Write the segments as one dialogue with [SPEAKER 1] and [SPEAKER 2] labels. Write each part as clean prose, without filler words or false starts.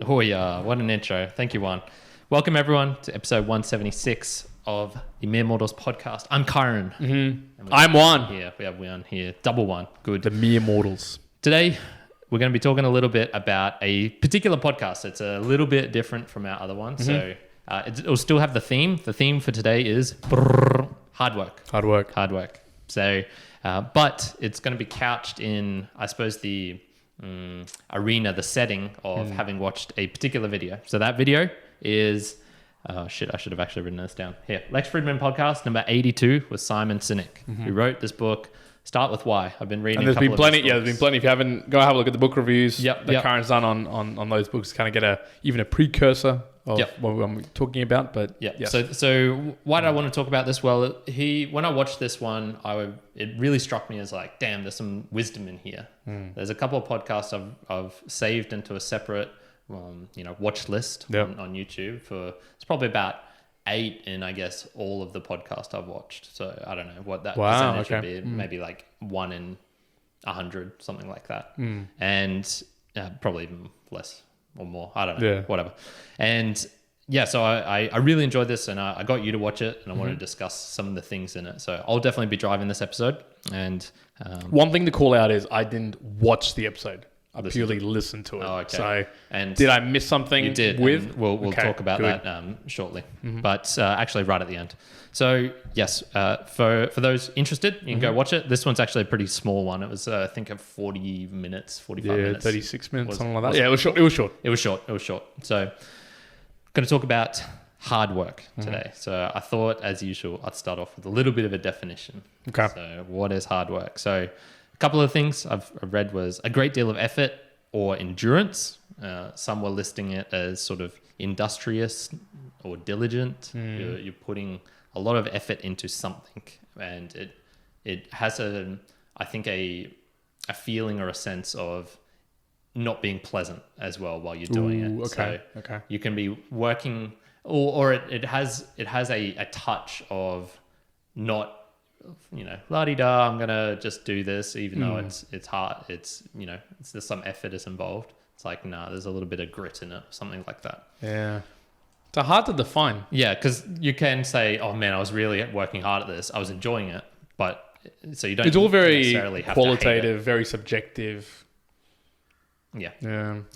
[SPEAKER 1] Oh yeah, what an intro. Thank you, Juan. Welcome everyone to episode 176 of the Mere Mortals podcast. I'm Kyron.
[SPEAKER 2] Mm-hmm. I'm Juan.
[SPEAKER 1] Yeah, we have Juan here. Double one. Good.
[SPEAKER 2] The Mere Mortals.
[SPEAKER 1] Today, we're going to be talking a little bit about a particular podcast. It's a little bit different from our other one. So it'll still have the theme. The theme for today is hard work.
[SPEAKER 2] Hard work.
[SPEAKER 1] Hard work. So, but it's going to be couched in, I suppose, the arena, the setting of having watched a particular video. So that video is, I should have actually written this down. Here, Lex Fridman podcast number 82 with Simon Sinek, who wrote this book, Start With Why. I've been reading
[SPEAKER 2] and there's
[SPEAKER 1] a couple
[SPEAKER 2] been plenty.
[SPEAKER 1] of his
[SPEAKER 2] Yeah, there's been plenty. If you haven't, go have a look at the book reviews
[SPEAKER 1] that
[SPEAKER 2] Kyron's done on those books. Kind of get even a precursor of what I'm talking about. But
[SPEAKER 1] yes. So why did I want to talk about this? Well, when I watched this one, it really struck me as like, damn, there's some wisdom in here. There's a couple of podcasts I've saved into a separate watch list on YouTube for, it's probably about 8 in, I guess, all of the podcasts I've watched. So I don't know what that percentage would be. Maybe like 1 in 100, something like that. And probably even less or more. I don't know. Whatever. And yeah, so I really enjoyed this, and I got you to watch it, and I want to discuss some of the things in it. So I'll definitely be driving this episode. And
[SPEAKER 2] one thing to call out is I didn't watch the episode. I purely listened to it.
[SPEAKER 1] Oh, okay.
[SPEAKER 2] So,
[SPEAKER 1] and
[SPEAKER 2] did I miss something?
[SPEAKER 1] You did.
[SPEAKER 2] We'll
[SPEAKER 1] talk about that shortly, but actually right at the end. So yes, for those interested, you can go watch it. This one's actually a pretty small one. It was I think 40 minutes, 45 minutes,
[SPEAKER 2] 36 minutes, something like that. Yeah, it was short. It was short. So, I'm going to talk about hard work today. So I thought, as usual, I'd start off with a little bit of a definition. Okay. So what is hard work? So a couple of things I've read was a great deal of effort or endurance. Some were listing it as sort of industrious or diligent. You're putting a lot of effort into something, and it has a feeling or a sense of not being pleasant as well while you're doing it. Okay.
[SPEAKER 1] So you can be working, or it has a touch of not, la-di-da, I'm gonna just do this, even though it's hard. There's some effort is involved. It's like, there's a little bit of grit in it, something like that.
[SPEAKER 2] Yeah. It's hard to define.
[SPEAKER 1] Yeah, because you can say, oh man, I was really working hard at this. I was enjoying it, but so you don't.
[SPEAKER 2] It's all very
[SPEAKER 1] necessarily have
[SPEAKER 2] qualitative, very subjective.
[SPEAKER 1] Yeah.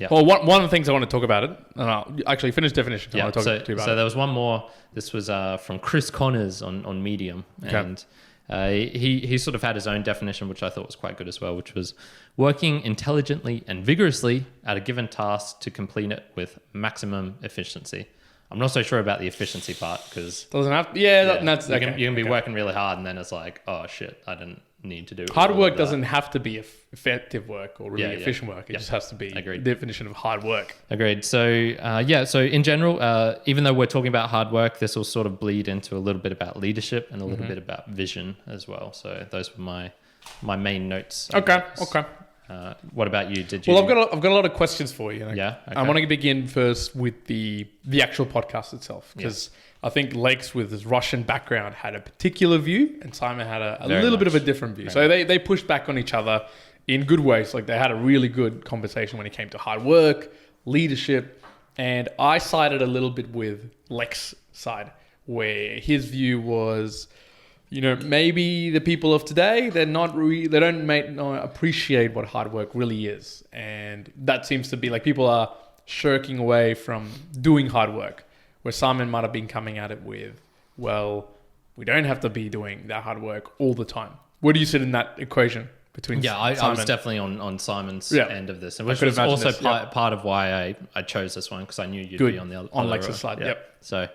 [SPEAKER 2] Well, one of the things I want to talk about it, and I'll actually finish definition. I want to talk to you about
[SPEAKER 1] So there was one more. This was from Chris Connors on Medium, and he sort of had his own definition, which I thought was quite good as well, which was working intelligently and vigorously at a given task to complete it with maximum efficiency. I'm not so sure about the efficiency part because
[SPEAKER 2] doesn't have. That's
[SPEAKER 1] you can be working really hard, and then it's like, oh shit, I didn't need to do
[SPEAKER 2] hard work. Doesn't have to be effective work or really efficient work. It just has to be the definition of hard work.
[SPEAKER 1] Agreed. So so in general, even though we're talking about hard work, this will sort of bleed into a little bit about leadership and a little bit about vision as well. So those were my main notes.
[SPEAKER 2] Okay.
[SPEAKER 1] What about you? Did you?
[SPEAKER 2] Well, I've got a lot of questions for you.
[SPEAKER 1] Yeah. Okay.
[SPEAKER 2] I want to begin first with the actual podcast itself, because I think Lex, with his Russian background, had a particular view, and Simon had a little bit of a different view. So they pushed back on each other in good ways. Like, they had a really good conversation when it came to hard work, leadership, and I sided a little bit with Lex's side, where his view was, maybe the people of today, they don't appreciate what hard work really is. And that seems to be like people are shirking away from doing hard work, where Simon might have been coming at it with, well, we don't have to be doing that hard work all the time. Where do you sit in that equation between
[SPEAKER 1] I was definitely on Simon's end of this, and which was also part of why I chose this one, because I knew you'd be on the other
[SPEAKER 2] Lex's side. Yep.
[SPEAKER 1] So,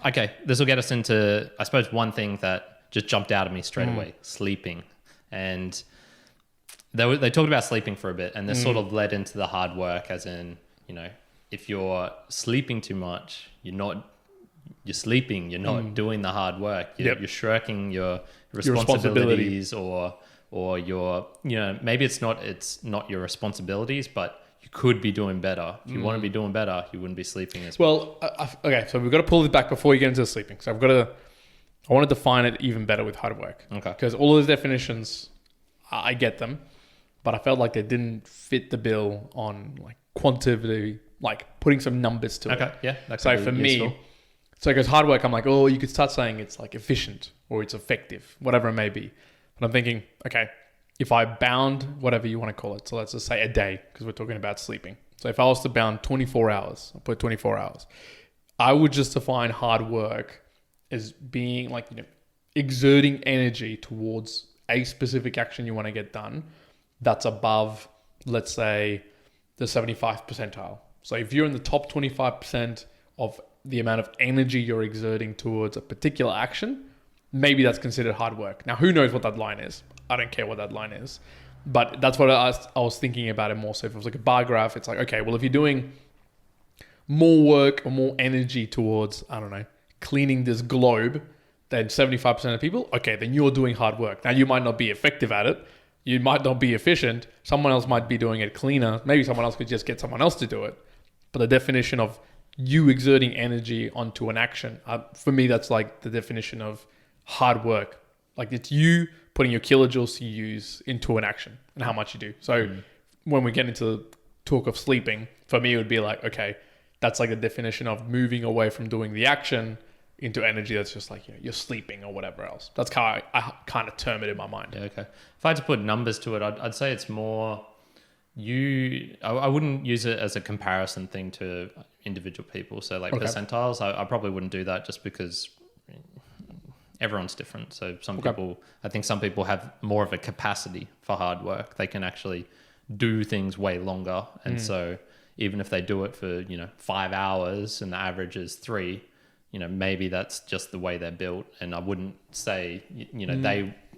[SPEAKER 1] okay, this will get us into, I suppose, one thing that just jumped out at me straight away: sleeping. And they talked about sleeping for a bit, and this sort of led into the hard work, as in, if you're sleeping too much, you're sleeping, you're not doing the hard work. You're shirking your responsibilities, or you're, maybe it's not your responsibilities, but you could be doing better. If you want to be doing better, you wouldn't be sleeping as well.
[SPEAKER 2] Okay, so we've got to pull this back before you get into the sleeping. So I want to define it even better with hard work.
[SPEAKER 1] Okay.
[SPEAKER 2] Because all of those definitions, I get them. but I felt like they didn't fit the bill on like quantitatively, like putting some numbers to it.
[SPEAKER 1] Okay, yeah. That
[SPEAKER 2] So
[SPEAKER 1] could be
[SPEAKER 2] for
[SPEAKER 1] useful.
[SPEAKER 2] me, so it goes hard work. I'm like, oh, you could start saying it's like efficient or it's effective, whatever it may be. But I'm thinking, okay, if I bound whatever you want to call it, so let's just say a day, because we're talking about sleeping. So if I was to bound 24 hours, I'll put 24 hours, I would just define hard work as being like, exerting energy towards a specific action you want to get done that's above, let's say, the 75th percentile. So if you're in the top 25% of the amount of energy you're exerting towards a particular action, maybe that's considered hard work. Now, who knows what that line is? I don't care what that line is. But that's what I was thinking about it more. So if it was like a bar graph, it's like, okay, well, if you're doing more work or more energy towards, I don't know, cleaning this globe than 75% of people, okay, then you're doing hard work. Now, you might not be effective at it. You might not be efficient. Someone else might be doing it cleaner. Maybe someone else could just get someone else to do it. But the definition of you exerting energy onto an action, for me, that's like the definition of hard work. Like it's you putting your kilojoules to use into an action and how much you do. So when we get into the talk of sleeping, for me, it would be like, okay, that's like a definition of moving away from doing the action into energy that's just like, you're sleeping or whatever else. That's how I kind of term it in my mind.
[SPEAKER 1] Yeah, okay. If I had to put numbers to it, I'd say it's more I wouldn't use it as a comparison thing to individual people. So like percentiles, I probably wouldn't do that just because everyone's different. So I think some people have more of a capacity for hard work. They can actually do things way longer. And so even if they do it for, 5 hours and the average is 3, maybe that's just the way they're built. And I wouldn't say,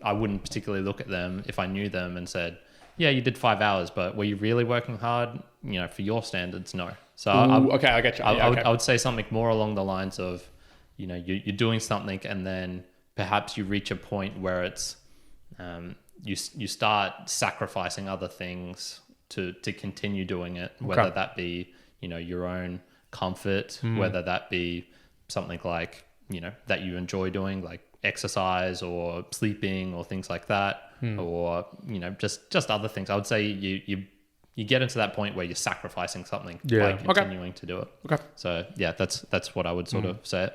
[SPEAKER 1] I wouldn't particularly look at them if I knew them and said, yeah, you did 5 hours, but were you really working hard? For your standards, no. So
[SPEAKER 2] okay, I get you.
[SPEAKER 1] I would say something more along the lines of, you're doing something and then perhaps you reach a point where it's, you start sacrificing other things to continue doing it, whether that be, your own comfort, whether that be something like, that you enjoy doing, like exercise or sleeping or things like that, or, just other things. I would say you get into that point where you're sacrificing something by continuing to do it. Okay. So yeah, that's what I would sort of say.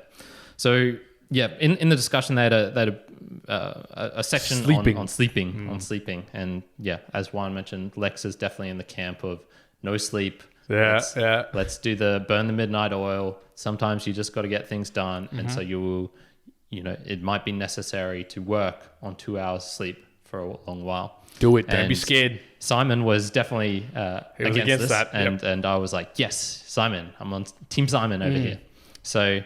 [SPEAKER 1] So yeah, in the discussion they had a section on sleeping, and yeah, as Juan mentioned, Lex is definitely in the camp of no sleep. Let's do burn the midnight oil. Sometimes you just got to get things done, and so you will, it might be necessary to work on 2 hours sleep for a long while.
[SPEAKER 2] Do it. Don't be scared.
[SPEAKER 1] Simon was definitely against this,
[SPEAKER 2] that.
[SPEAKER 1] And I was like, yes, Simon. I'm on Team Simon over here. So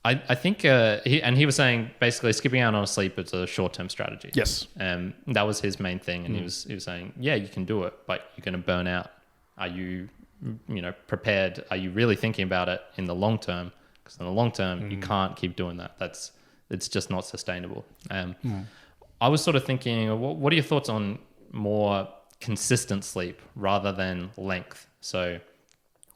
[SPEAKER 1] I think he was saying basically skipping out on sleep is a short-term strategy.
[SPEAKER 2] Yes.
[SPEAKER 1] That was his main thing, and he was saying, yeah, you can do it, but you're going to burn out. Are you prepared? Are you really thinking about it in the long term? Because in the long term, you can't keep doing that. It's just not sustainable. I was sort of thinking, what are your thoughts on more consistent sleep rather than length? So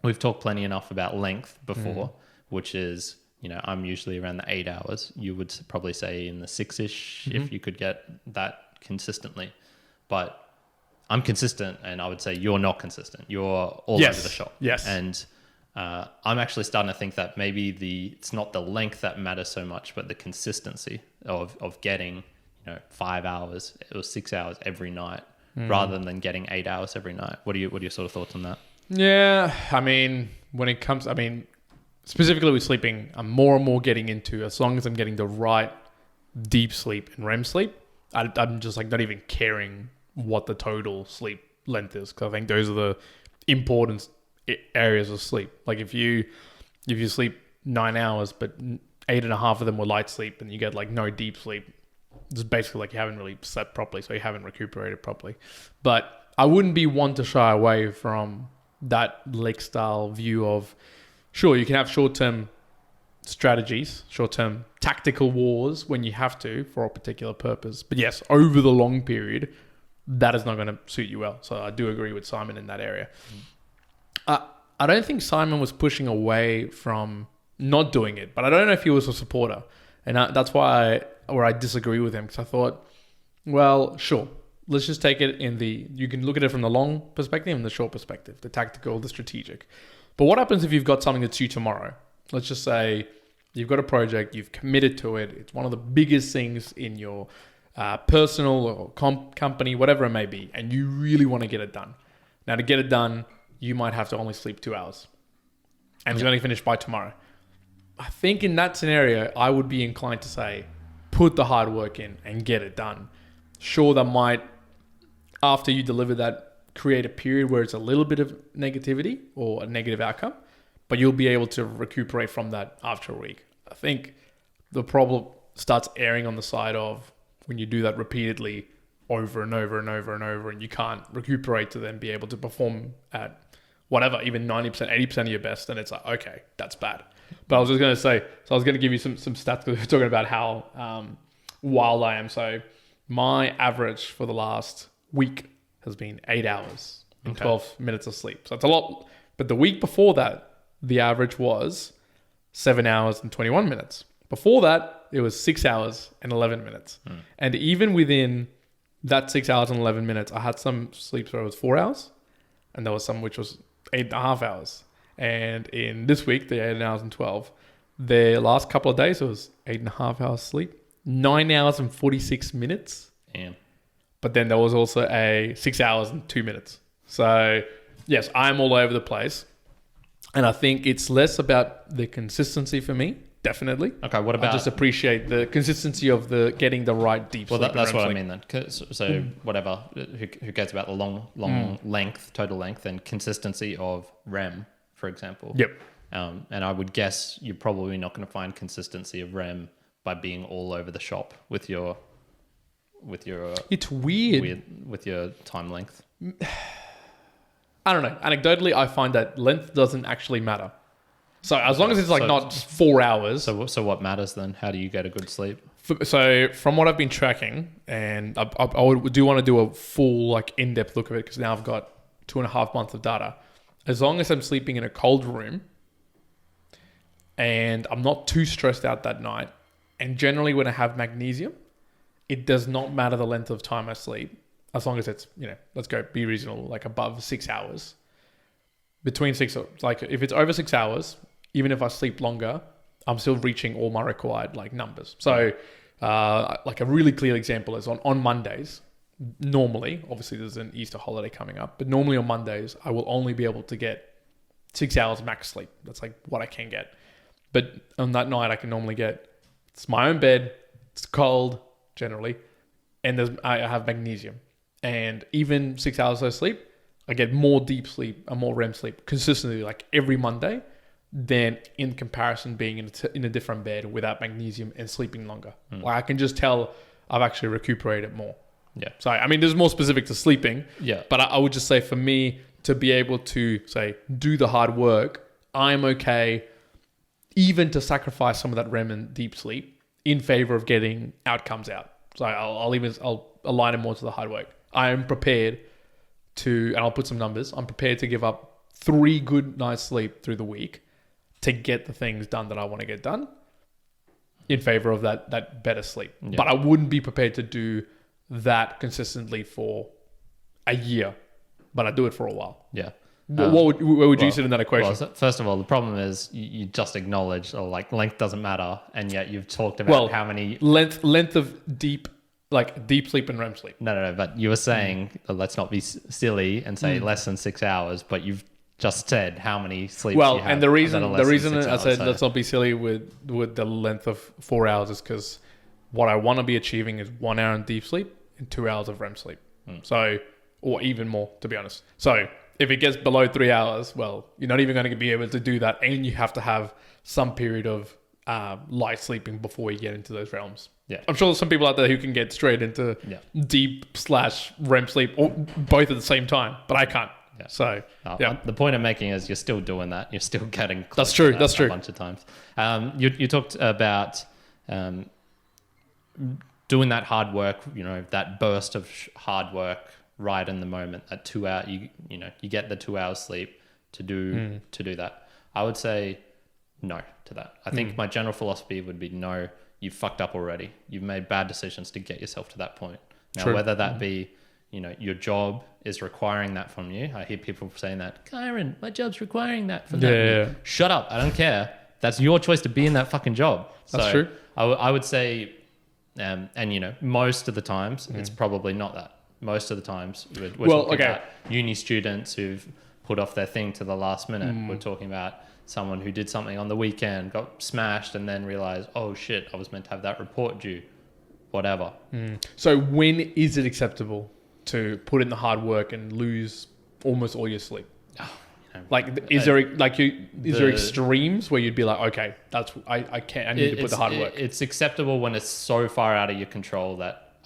[SPEAKER 1] we've talked plenty enough about length before, which is, I'm usually around the 8 hours. You would probably say in the 6-ish if you could get that consistently. But I'm consistent, and I would say you're not consistent. You're all over the shop.
[SPEAKER 2] Yes.
[SPEAKER 1] And I'm actually starting to think that maybe it's not the length that matters so much, but the consistency of getting 5 hours or 6 hours every night rather than getting 8 hours every night. What are your sort of thoughts on that?
[SPEAKER 2] Yeah, when it comes, specifically with sleeping, I'm more and more getting into, as long as I'm getting the right deep sleep and REM sleep, I'm just like not even caring what the total sleep length is, because I think those are the important areas of sleep. Like if you sleep 9 hours, but 8.5 of them were light sleep, and you get like no deep sleep, it's basically like you haven't really slept properly, so you haven't recuperated properly. But I wouldn't be one to shy away from that Lex style view of, sure, you can have short-term strategies, short-term tactical wars when you have to for a particular purpose. But yes, over the long period, that is not going to suit you well. So I do agree with Simon in that area. I don't think Simon was pushing away from not doing it, but I don't know if he was a supporter. And that's why where I disagree with him, because I thought, well, sure, let's just take it you can look at it from the long perspective and the short perspective, the tactical, the strategic. But what happens if you've got something that's due tomorrow? Let's just say you've got a project, you've committed to it. It's one of the biggest things in your personal or company, whatever it may be, and you really want to get it done. Now, to get it done, you might have to only sleep 2 hours, and it's only finished by tomorrow. I think in that scenario, I would be inclined to say, put the hard work in and get it done. Sure, that might, after you deliver that, create a period where it's a little bit of negativity or a negative outcome, but you'll be able to recuperate from that after a week. I think the problem starts airing on the side of when you do that repeatedly over and over and over and over, and you can't recuperate to then be able to perform at whatever, even 90%, 80% of your best, then it's like, okay, that's bad. But I was just going to say, so I was going to give you some stats because we were talking about how wild I am. So my average for the last week has been 8 hours and 12 minutes of sleep. So it's a lot. But the week before that, the average was 7 hours and 21 minutes. Before that, it was 6 hours and 11 minutes. And even within that 6 hours and 11 minutes, I had some sleeps where it was 4 hours, and there was some which was 8.5 hours. And in this week, the 8 hours and 12, the last couple of days, it was 8.5 hours sleep, 9 hours and 46 minutes.
[SPEAKER 1] Damn.
[SPEAKER 2] But then there was also a 6 hours and 2 minutes. So yes, I'm all over the place. And I think it's less about the consistency for me, definitely.
[SPEAKER 1] Okay, what about...
[SPEAKER 2] I just appreciate the consistency of the getting the right deep sleep.
[SPEAKER 1] Well, that's what I mean then. So whatever, who cares about the long length, total length, and consistency of REM, for example.
[SPEAKER 2] Yep.
[SPEAKER 1] And I would guess you're probably not going to find consistency of REM by being all over the shop with your
[SPEAKER 2] it's weird
[SPEAKER 1] with your time length.
[SPEAKER 2] I don't know. Anecdotally, I find that length doesn't actually matter. So as long as it's not 4 hours.
[SPEAKER 1] So what matters then? How do you get a good sleep?
[SPEAKER 2] So from what I've been tracking, and I do want to do a full in-depth look of it because now I've got 2.5 months of data. As long as I'm sleeping in a cold room and I'm not too stressed out that night, and generally when I have magnesium, it does not matter the length of time I sleep. As long as it's, let's go be reasonable, above 6 hours. Between 6, if it's over 6 hours, even if I sleep longer, I'm still reaching all my required numbers. So a really clear example is on Mondays, normally, obviously there's an Easter holiday coming up, but normally on Mondays, I will only be able to get 6 hours max sleep. That's what I can get. But on that night, I can normally get, it's my own bed, it's cold generally, and I have magnesium. And even 6 hours of sleep, I get more deep sleep and more REM sleep consistently, every Monday, than in comparison being in a different bed without magnesium and sleeping longer. I can just tell I've actually recuperated more.
[SPEAKER 1] Yeah.
[SPEAKER 2] So, there's more specific to sleeping.
[SPEAKER 1] Yeah.
[SPEAKER 2] But I would just say for me to be able to do the hard work, I'm okay even to sacrifice some of that REM and deep sleep in favor of getting outcomes out. So I'll align it more to the hard work. I am prepared to, and I'll put some numbers, I'm prepared to give up 3 good nights sleep through the week to get the things done that I want to get done in favor of that better sleep. Yeah. But I wouldn't be prepared to do that consistently for a year, but I do it for a while.
[SPEAKER 1] Yeah.
[SPEAKER 2] Where would you sit in that equation?
[SPEAKER 1] Well, first of all, the problem is you just acknowledge length doesn't matter, and yet you've talked about how many
[SPEAKER 2] length of deep sleep and REM sleep.
[SPEAKER 1] No. But you were saying let's not be silly and say less than 6 hours, but you've just said how many sleeps you have.
[SPEAKER 2] And the reason I said let's not be silly with the length of 4 hours is because what I want to be achieving is 1 hour in deep sleep and 2 hours of REM sleep. So, or even more, to be honest. So if it gets below 3 hours, you're not even going to be able to do that, and you have to have some period of light sleeping before you get into those realms.
[SPEAKER 1] Yeah,
[SPEAKER 2] I'm sure there's some people out there who can get straight into deep/REM sleep, or both at the same time, but I can't. Yeah. So
[SPEAKER 1] the point I'm making is you're still doing that. You're still getting close.
[SPEAKER 2] That's true.
[SPEAKER 1] A bunch of times. You talked about doing that hard work. That burst of hard work right in the moment. At 2 hours, you get the 2 hours sleep to do that. I would say no to that. I think my general philosophy would be no. You've fucked up already. You've made bad decisions to get yourself to that point. Now, whether that be your job is requiring that from you. I hear people saying that, Kyron, my job's requiring that from
[SPEAKER 2] Yeah.
[SPEAKER 1] Shut up. I don't care. That's your choice to be in that fucking job.
[SPEAKER 2] That's true.
[SPEAKER 1] I would say, and most of the times it's probably not that. Most of the times we're talking about uni students who've put off their thing to the last minute. We're talking about someone who did something on the weekend, got smashed, and then realized, oh shit, I was meant to have that report due. Whatever.
[SPEAKER 2] So when is it acceptable to put in the hard work and lose almost all your sleep? Is there extremes where you'd be like, okay, I need to put the hard work?
[SPEAKER 1] It's acceptable when it's so far out of your control that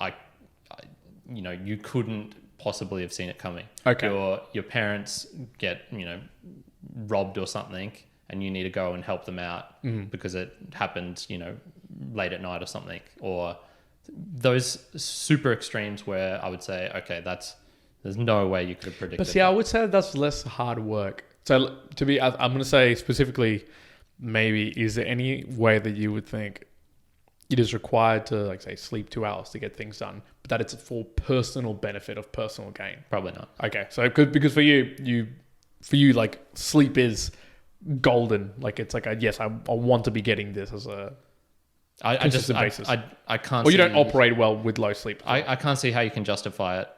[SPEAKER 1] you couldn't possibly have seen it coming.
[SPEAKER 2] Okay.
[SPEAKER 1] Your parents get, robbed or something, and you need to go and help them out because it happened, late at night or something, or those super extremes where I would say, okay, there's no way you could have predicted.
[SPEAKER 2] But see, I would say that's less hard work. So I'm going to say specifically, maybe, is there any way that you would think it is required to, like, say, sleep 2 hours to get things done, but that it's for personal benefit of personal gain?
[SPEAKER 1] Probably not.
[SPEAKER 2] Okay, so because for you, like, sleep is golden. Like, it's like, I want to be getting this as a consistent basis.
[SPEAKER 1] I can't.
[SPEAKER 2] Or you don't operate well with low sleep.
[SPEAKER 1] I can't see how you can justify it.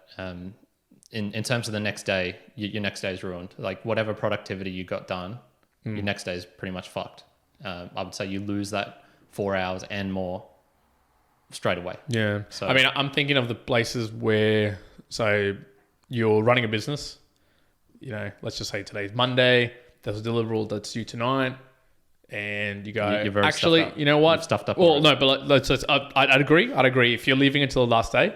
[SPEAKER 1] In terms of the next day, your next day is ruined. Like, whatever productivity you got done, your next day is pretty much fucked. I would say you lose that 4 hours and more straight away.
[SPEAKER 2] Yeah.
[SPEAKER 1] So,
[SPEAKER 2] I mean, I'm thinking of the places where, so you're running a business, let's just say today's Monday, there's a deliverable that's due tonight, and you go, actually, you know what?
[SPEAKER 1] You've stuffed up.
[SPEAKER 2] Well, no, but I'd agree. If you're leaving until the last day,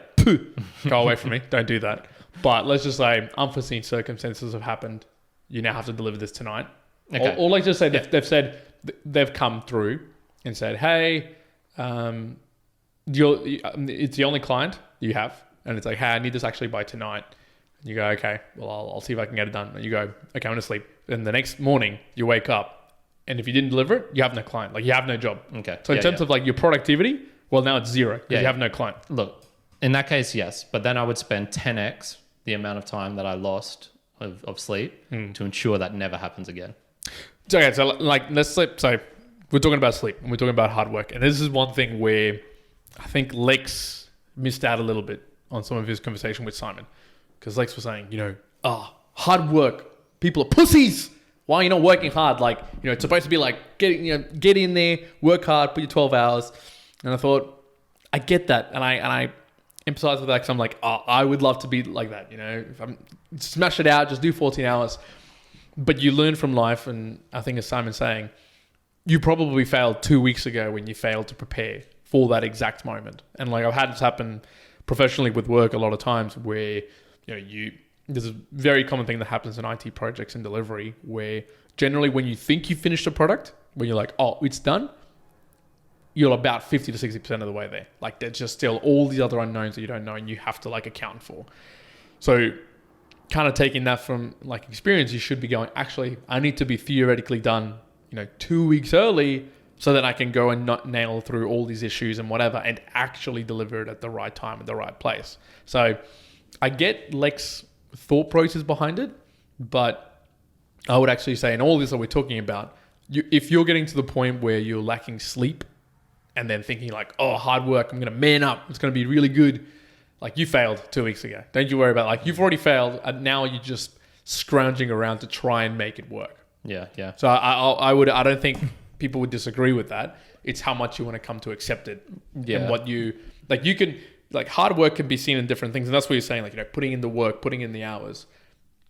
[SPEAKER 2] go away from me. Don't do that. But let's just say unforeseen circumstances have happened. You now have to deliver this tonight. Okay. Or let's just say they've come through and said, hey, it's the only client you have. And it's like, hey, I need this actually by tonight. And you go, okay, well, I'll see if I can get it done. And you go, okay, I'm going to sleep. And the next morning you wake up, and if you didn't deliver it, you have no client. Like, you have no job.
[SPEAKER 1] Okay.
[SPEAKER 2] So in terms of like your productivity, well, now it's zero because you have no client.
[SPEAKER 1] Look, in that case, yes. But then I would spend 10x the amount of time that I lost of sleep to ensure that never happens again.
[SPEAKER 2] Okay, so like, let's sleep. So we're talking about sleep and we're talking about hard work. And this is one thing where I think Lex missed out a little bit on some of his conversation with Simon. Because Lex was saying, hard work, people are pussies. Why are you not working hard? Like, it's supposed to be like, get in there, work hard, put your 12 hours. And I thought, I get that. And I empathize with that because I'm like, I would love to be like that. If I'm smash it out, just do 14 hours. But you learn from life. And I think as Simon's saying, you probably failed 2 weeks ago when you failed to prepare for that exact moment. And like, I've had this happen professionally with work a lot of times where, there's a very common thing that happens in IT projects and delivery where generally when you think you finished a product, when you're like, oh, it's done, you're about 50 to 60% of the way there. Like, there's just still all these other unknowns that you don't know and you have to like account for. So kind of taking that from like experience, you should be going, actually, I need to be theoretically done, 2 weeks early so that I can go and not nail through all these issues and whatever and actually deliver it at the right time at the right place. So I get Lex thought process behind it, but I would actually say in all this that we're talking about, if you're getting to the point where you're lacking sleep and then thinking like, oh, hard work, I'm going to man up, it's going to be really good. Like, you failed 2 weeks ago. Don't you worry about it. Like, you've already failed and now you're just scrounging around to try and make it work.
[SPEAKER 1] Yeah.
[SPEAKER 2] So I don't think people would disagree with that. It's how much you want to come to accept it. Yeah. And what you can, like, hard work can be seen in different things. And that's what you're saying, like, putting in the work, putting in the hours.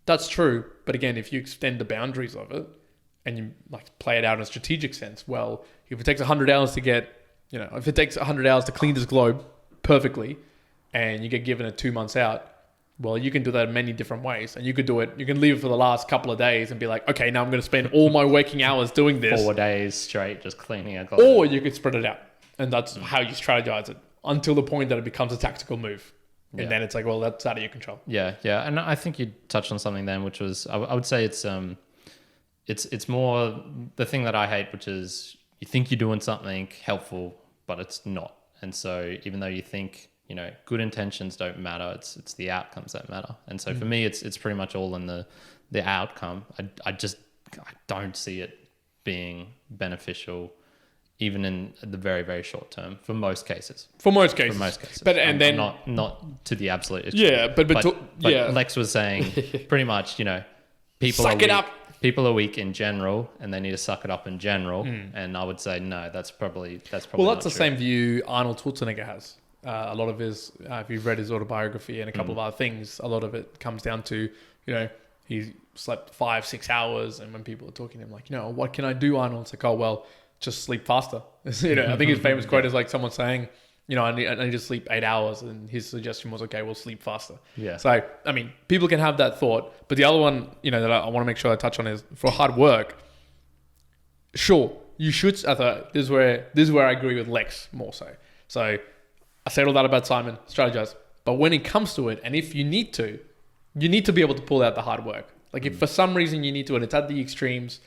[SPEAKER 2] That's true. But again, if you extend the boundaries of it and you like play it out in a strategic sense, well, if it takes 100 hours to get, if it takes 100 hours to clean this globe perfectly and you get given it 2 months out, well, you can do that in many different ways. And you could do it, you can leave it for the last couple of days and be like, okay, now I'm going to spend all my waking hours doing this.
[SPEAKER 1] 4 days straight, just cleaning a globe.
[SPEAKER 2] Or you could spread it out. And that's how you strategize it until the point that it becomes a tactical move. And then it's like, well, that's out of your control.
[SPEAKER 1] Yeah. And I think you touched on something then, which was, I would say it's more the thing that I hate, which is you think you're doing something helpful, but it's not. And so even though you think good intentions don't matter. It's the outcomes that matter. And so for me, it's pretty much all in the outcome. I don't see it being beneficial, even in the very, very short term, for most cases. But then not to the absolute extreme.
[SPEAKER 2] Yeah, but
[SPEAKER 1] Lex was saying pretty much, people
[SPEAKER 2] suck it up.
[SPEAKER 1] People are weak in general, and they need to suck it up in general. And I would say no, that's probably
[SPEAKER 2] well, that's the same view Arnold Schwarzenegger has. A lot of his, if you've read his autobiography and a couple of other things, a lot of it comes down to, he slept 5-6 hours, and when people are talking to him, like, what can I do, Arnold? It's like, oh, well, just sleep faster. I think his famous quote is like someone saying, I need to sleep 8 hours, and his suggestion was, okay, we'll sleep faster.
[SPEAKER 1] Yeah.
[SPEAKER 2] So, people can have that thought, but the other one, that I want to make sure I touch on is for hard work. Sure, you should. This is where I agree with Lex more so. So, I said all that about Simon, strategize. But when it comes to it, and if you need to be able to pull out the hard work. Like if for some reason you need to, and it's at the extremes,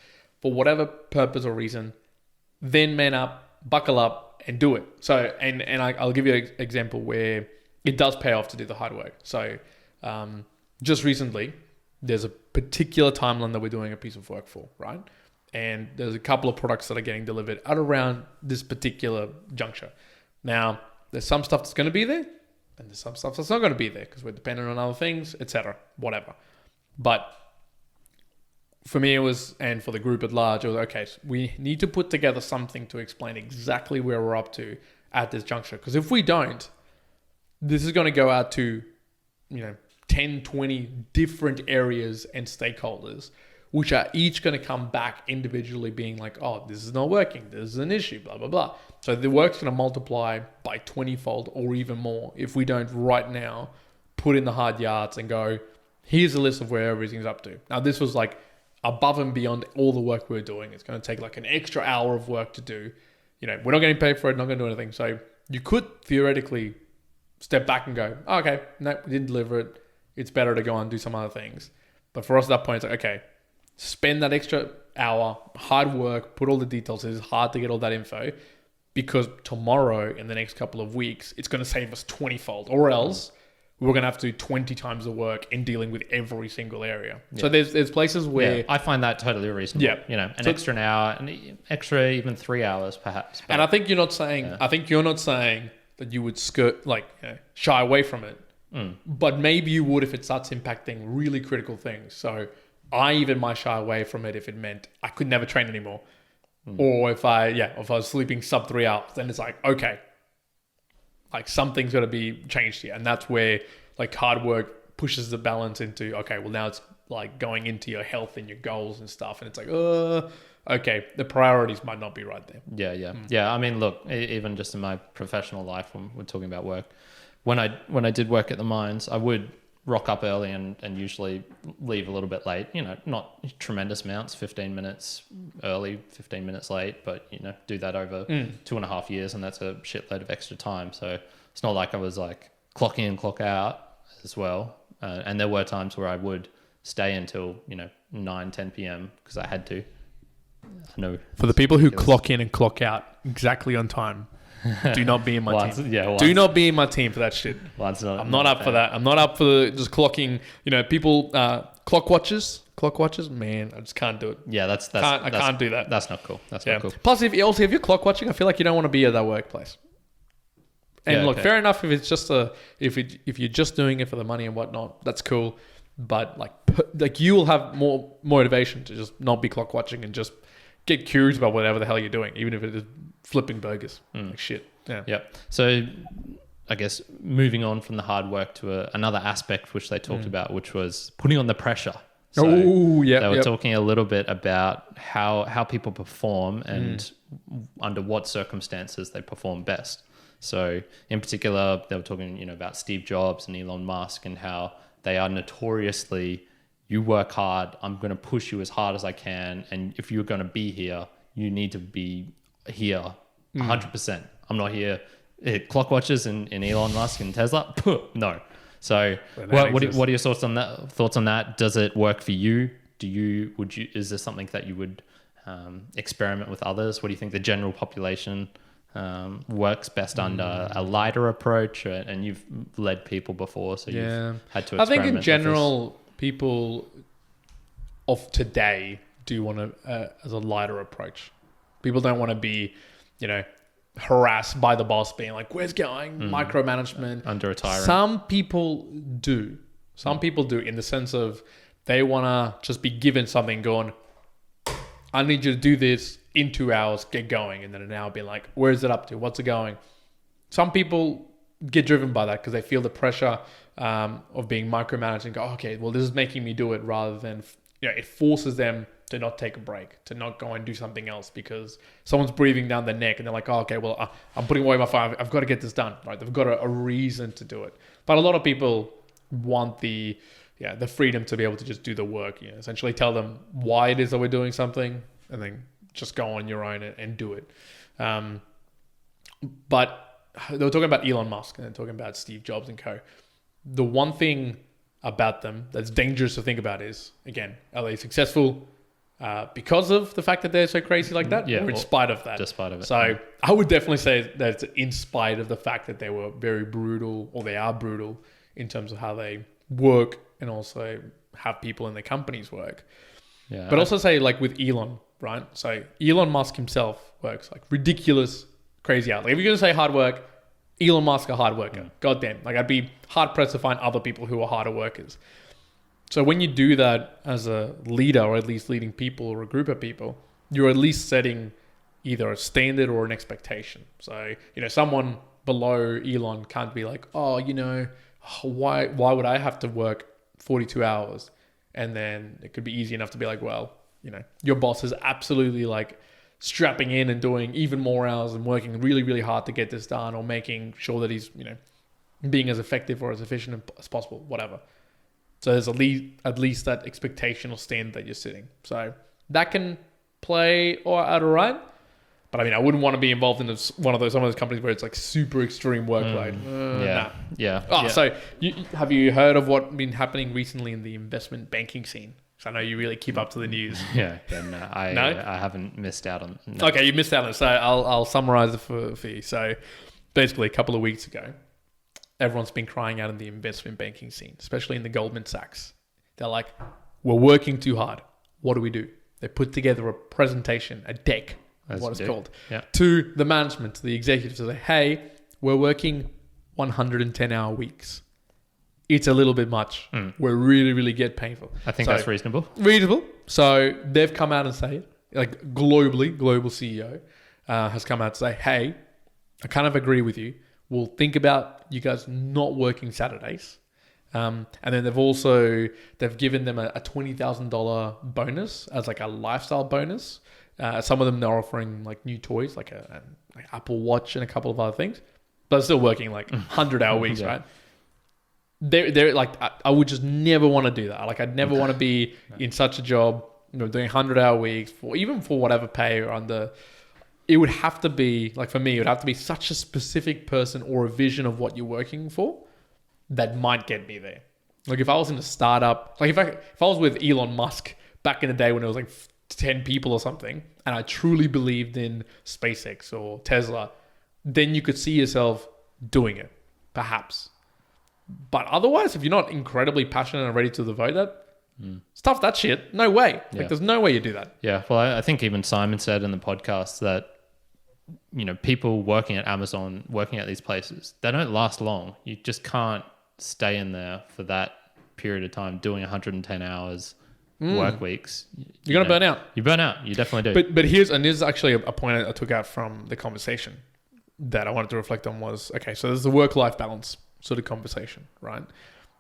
[SPEAKER 2] for whatever purpose or reason, then man up, buckle up, and do it. So, and I'll give you an example where it does pay off to do the hard work. So, just recently, there's a particular timeline that we're doing a piece of work for, right? And there's a couple of products that are getting delivered at around this particular juncture. Now, there's some stuff that's going to be there, and there's some stuff that's not going to be there because we're dependent on other things, etc., whatever. But for me, it was, and for the group at large, it was, okay, so we need to put together something to explain exactly where we're up to at this juncture. Because if we don't, this is going to go out to, 10, 20 different areas and stakeholders, which are each going to come back individually being like, oh, this is not working. This is an issue, blah, blah, blah. So the work's going to multiply by 20-fold or even more if we don't right now put in the hard yards and go, here's a list of where everything's up to. Now, this was like above and beyond all the work we were doing. It's going to take like an extra hour of work to do. We're not getting paid for it, not going to do anything. So you could theoretically step back and go, oh, okay, no, we didn't deliver it. It's better to go on and do some other things. But for us at that point, it's like, okay, spend that extra hour, hard work, put all the details. It's hard to get all that info because tomorrow, in the next couple of weeks, it's going to save us 20-fold, or else we're going to have to do 20 times the work in dealing with every single area. Yeah. So there's places where...
[SPEAKER 1] I find that totally reasonable.
[SPEAKER 2] Yeah.
[SPEAKER 1] Extra an hour, an extra even 3 hours perhaps.
[SPEAKER 2] But, and I think you're not saying... I think you're not saying that you would shy away from it. But maybe you would if it starts impacting really critical things. So I even might shy away from it if it meant I could never train anymore. Or if I was sleeping sub 3 hours, then it's like, okay, like something's got to be changed here. And that's where like hard work pushes the balance into, okay, well now it's like going into your health and your goals and stuff. And it's like, okay, the priorities might not be right there.
[SPEAKER 1] Yeah. I mean, look, even just in my professional life, when we're talking about work, when I did work at the mines, I would rock up early and usually leave a little bit late, not tremendous amounts, 15 minutes early, 15 minutes late, but, do that over 2.5 years, and that's a shitload of extra time. So it's not like I was like clock in, clock out as well. And there were times where I would stay until, 9, 10 p.m. because I had to. I know.
[SPEAKER 2] For the people who clock in and clock out exactly on time, do not be in my team. Do not be in my team for that shit. I'm not up for that. I'm not up for just clocking. People clock watches. Man, I just can't do it.
[SPEAKER 1] Yeah,
[SPEAKER 2] I can't do that.
[SPEAKER 1] That's not cool. That's not cool.
[SPEAKER 2] Plus, if you're clock watching, I feel like you don't want to be at that workplace. And fair enough if it's just if you're just doing it for the money and whatnot, that's cool. But like you will have more motivation to just not be clock watching and just get curious about whatever the hell you're doing, even if it is flipping burgers. Like shit.
[SPEAKER 1] Yeah. So I guess moving on from the hard work to another aspect which they talked about, which was putting on the pressure. So they were talking a little bit about how people perform and under what circumstances they perform best. So in particular, they were talking, about Steve Jobs and Elon Musk and how they are notoriously, you work hard, I'm going to push you as hard as I can. And if you're going to be here, you need to be here 100%. I'm not here. Clock watchers in Elon Musk and Tesla? No. So what are your thoughts on that? Does it work for you? Is this something that you would experiment with others? What do you think the general population works best under a lighter approach, and you've led people before, so you've had to experiment.
[SPEAKER 2] I think in general, people of today do want to as a lighter approach. People don't want to be, harassed by the boss being like, where's going? Micromanagement.
[SPEAKER 1] Under a tyrant.
[SPEAKER 2] Some people do. Some people do, in the sense of they want to just be given something going, I need you to do this in 2 hours, get going. And then an hour being like, where is it up to? What's it going? Some people get driven by that because they feel the pressure of being micromanaged and go, okay, well, this is making me do it, rather than, it forces them to not take a break, to not go and do something else because someone's breathing down their neck and they're like, oh, okay, well, I'm putting away my phone. I've got to get this done, right? They've got a reason to do it. But a lot of people want the freedom to be able to just do the work, essentially tell them why it is that we're doing something and then just go on your own and do it. But they were talking about Elon Musk and talking about Steve Jobs and co. The one thing about them that's dangerous to think about is, again, are they successful because of the fact that they're so crazy like that, or in spite of that?
[SPEAKER 1] Despite of it.
[SPEAKER 2] So I would definitely say that it's in spite of the fact that they were very brutal, or they are brutal in terms of how they work and also have people in their companies work. Yeah. But also say like with Elon, right? So Elon Musk himself works like ridiculous, crazy hours. Like if you're going to say hard work, Elon Musk a hard worker. God damn. Like I'd be hard pressed to find other people who are harder workers. So when you do that as a leader, or at least leading people or a group of people, you're at least setting either a standard or an expectation. So, someone below Elon can't be like, oh, why would I have to work 42 hours? And then it could be easy enough to be like, well, your boss is absolutely like strapping in and doing even more hours and working really, really hard to get this done, or making sure that he's, being as effective or as efficient as possible, whatever. So there's at least that expectation or standard that you're setting. So that can play out all right. But I wouldn't want to be involved in some of those companies where it's like super extreme workload.
[SPEAKER 1] Yeah.
[SPEAKER 2] So have you heard of what's been happening recently in the investment banking scene? So I know you really keep up to the news.
[SPEAKER 1] I haven't missed out on. No.
[SPEAKER 2] Okay, you missed out on it. So I'll summarize it for you. So basically, a couple of weeks ago, everyone's been crying out in the investment banking scene, especially in the Goldman Sachs. They're like, we're working too hard. What do? They put together a presentation, a deck, what it's called, to the management, to the executives, to say, hey, we're working 110-hour weeks. It's a little bit much. We're really, really get painful.
[SPEAKER 1] I think that's reasonable.
[SPEAKER 2] Reasonable. So they've come out and say it, like global CEO has come out to say, hey, I kind of agree with you. We'll think about you guys not working Saturdays. And then they've given them a $20,000 bonus as like a lifestyle bonus. Some of them they're offering like new toys, like an Apple Watch and a couple of other things, but they're still working like 100-hour weeks, right? They're like, I would just never want to do that. Like I'd never want to be in such a job, doing 100-hour weeks for whatever pay or under. It would have to be, like for me, it would have to be such a specific person or a vision of what you're working for that might get me there. Like if I was in a startup, like if I was with Elon Musk back in the day when it was like 10 people or something, and I truly believed in SpaceX or Tesla, then you could see yourself doing it, perhaps. But otherwise, if you're not incredibly passionate and ready to devote that, stuff that shit. No way. Like there's no way you do that.
[SPEAKER 1] Yeah. Well, I think even Simon said in the podcast that, people working at Amazon, working at these places, they don't last long. You just can't stay in there for that period of time doing 110 hours work weeks.
[SPEAKER 2] You're going to burn out.
[SPEAKER 1] You burn out. You definitely do.
[SPEAKER 2] But here's actually a point I took out from the conversation that I wanted to reflect on was, okay, so there's the work-life balance sort of conversation, right?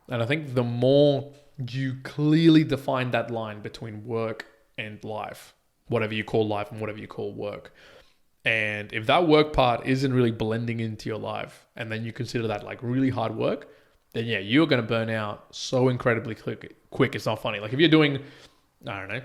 [SPEAKER 2] And I think the more you clearly define that line between work and life, whatever you call life and whatever you call work, and if that work part isn't really blending into your life, and then you consider that like really hard work, then you're going to burn out so incredibly quick. It's not funny. Like if you're doing, I don't know,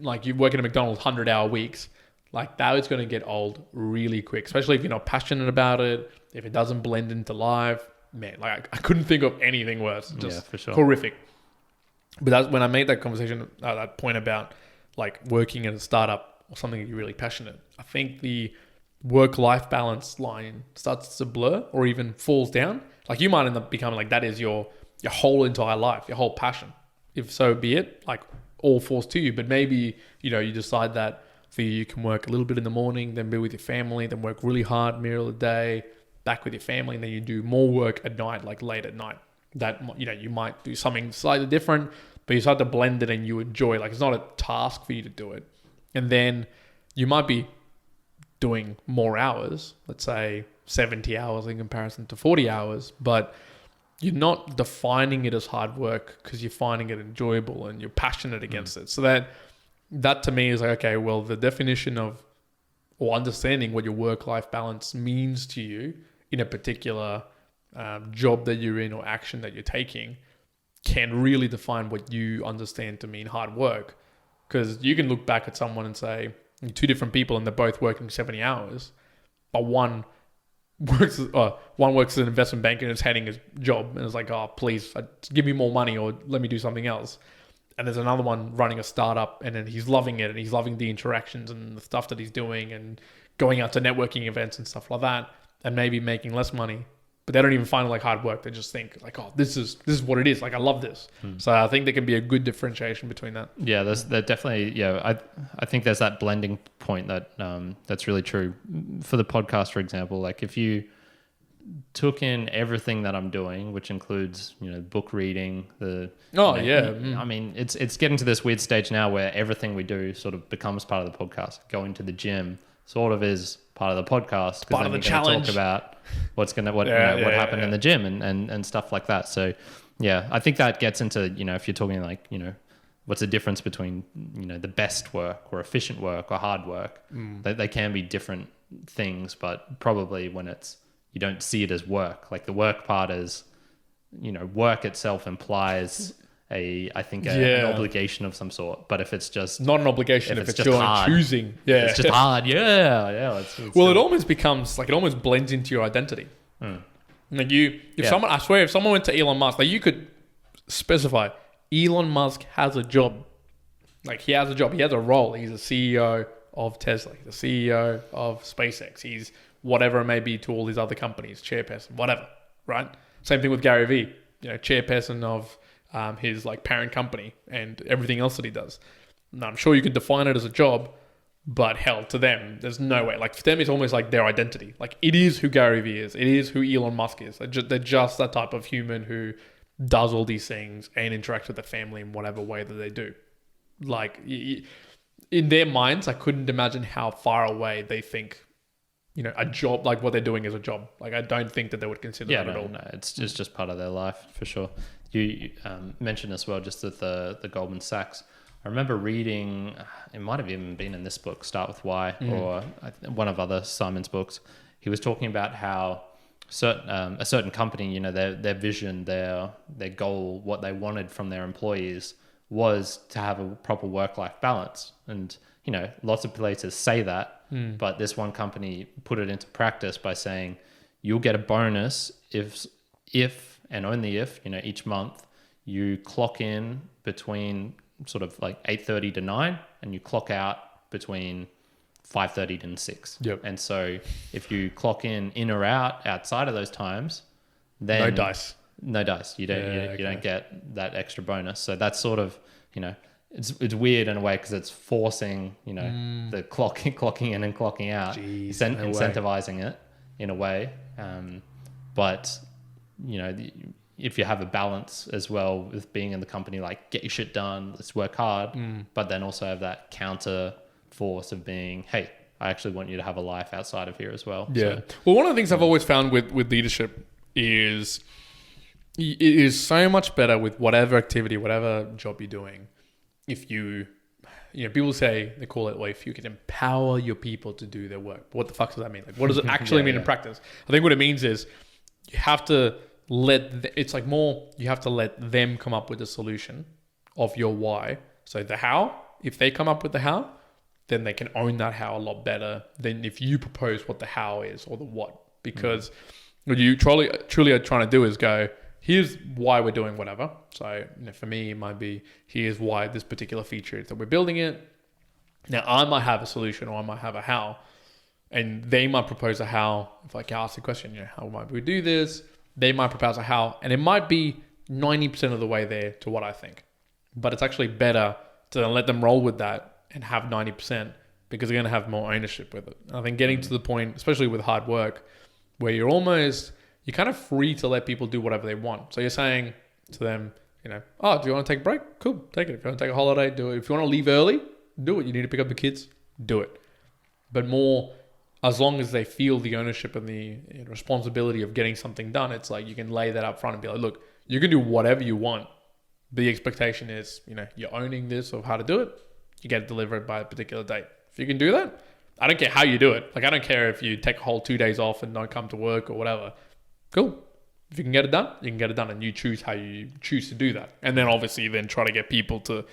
[SPEAKER 2] like you're working at McDonald's 100-hour weeks, like that is going to get old really quick, especially if you're not passionate about it, if it doesn't blend into life. Man, like I couldn't think of anything worse. Just for sure. Horrific. But that's when I made that conversation, that point about like working in a startup or something that you're really passionate. I think the work-life balance line starts to blur or even falls down, like you might end up becoming like that is your whole entire life, your whole passion. If so be it, like all falls to you. But maybe, you decide that for you can work a little bit in the morning, then be with your family, then work really hard, middle of the day, back with your family, and then you do more work at night, like late at night. That, you might do something slightly different, but you start to blend it and you enjoy. Like it's not a task for you to do it. And then you might be doing more hours, let's say 70 hours in comparison to 40 hours, but you're not defining it as hard work because you're finding it enjoyable and you're passionate against it. So that to me is like, okay, well, the definition of or understanding what your work-life balance means to you in a particular job that you're in or action that you're taking can really define what you understand to mean hard work. Because you can look back at someone and say, two different people and they're both working 70 hours, but one works as an investment banker and is hating his job and is like, oh, please give me more money or let me do something else. And there's another one running a startup and then he's loving it and he's loving the interactions and the stuff that he's doing and going out to networking events and stuff like that and maybe making less money, but they don't even find it like hard work. They just think like, oh, this is what it is. Like, I love this. So I think there can be a good differentiation between that. Yeah,
[SPEAKER 1] there's definitely, I think there's that blending point that that's really true. For the podcast, for example, like if you took in everything that I'm doing, which includes, book reading, I mean, it's getting to this weird stage now where everything we do sort of becomes part of the podcast. Going to the gym sort of is part of the podcast.
[SPEAKER 2] Part of the challenge.
[SPEAKER 1] Talk about what happened in the gym and stuff like that. So yeah, I think that gets into, if you're talking like, what's the difference between, the best work or efficient work or hard work? They can be different things, but probably when you don't see it as work. Like the work part is, work itself implies an obligation of some sort. But if it's just
[SPEAKER 2] not an obligation, if it's your hard, choosing,
[SPEAKER 1] it's just hard.
[SPEAKER 2] It almost becomes like it almost blends into your identity. Like if someone went to Elon Musk, like you could specify Elon Musk has a job. Like he has a job. He has a role. He's a CEO of Tesla. He's the CEO of SpaceX. He's whatever it may be to all these other companies, chairperson, whatever, right? Same thing with Gary Vee, chairperson of his like parent company and everything else that he does. Now, I'm sure you could define it as a job, but hell, to them, there's no way. Like for them, it's almost like their identity. Like it is who Gary Vee is. It is who Elon Musk is. They're just that type of human who does all these things and interacts with their family in whatever way that they do. Like in their minds, I couldn't imagine how far away they think a job, like what they're doing is a job. Like I don't think that they would consider that at all. No,
[SPEAKER 1] it's just part of their life for sure. You mentioned as well, just with the Goldman Sachs. I remember reading, it might have even been in this book, Start With Why, or one of other Simon's books. He was talking about how a certain company, their vision, their goal, what they wanted from their employees was to have a proper work-life balance. And, lots of places say that, but this one company put it into practice by saying you'll get a bonus if and only if, each month you clock in between sort of like 8:30 to 9 and you clock out between 5:30 to 6.
[SPEAKER 2] Yep.
[SPEAKER 1] And so if you clock in or out outside of those times, then
[SPEAKER 2] no dice.
[SPEAKER 1] You don't get that extra bonus. So that's sort of, it's weird in a way because it's forcing, the clocking in and clocking out, incentivizing it in a way. But, if you have a balance as well with being in the company, like get your shit done, let's work hard, but then also have that counter force of being, hey, I actually want you to have a life outside of here as well.
[SPEAKER 2] Yeah. So, well, one of the things I've always found with leadership is it is so much better with whatever activity, whatever job you're doing. If you people say, they call it, well, if you can empower your people to do their work. But what the fuck does that mean? Like, what does it actually mean in practice? I think what it means is you have to you have to let them come up with a solution of your why. So the how, if they come up with the how, then they can own that how a lot better than if you propose what the how is or the what. Because what you truly are trying to do is go, here's why we're doing whatever. So for me, it might be, here's why this particular feature is that we're building it. Now, I might have a solution or I might have a how, And they might propose a how. If I ask the question, how might we do this? They might propose a how. And it might be 90% of the way there to what I think. But it's actually better to let them roll with that and have 90% because they're going to have more ownership with it. And I think getting to the point, especially with hard work, where you're kind of free to let people do whatever they want. So you're saying to them, oh, do you want to take a break? Cool, take it. If you want to take a holiday, do it. If you want to leave early, do it. You need to pick up the kids, do it. But more, as long as they feel the ownership and the responsibility of getting something done, it's like you can lay that up front and be like, look, you can do whatever you want. The expectation is, you're owning this of how to do it. You get it delivered by a particular date. If you can do that, I don't care how you do it. Like, I don't care if you take a whole 2 days off and don't come to work or whatever. Cool. If you can get it done, you can get it done, and you choose how you choose to do that. And then obviously try to get people to,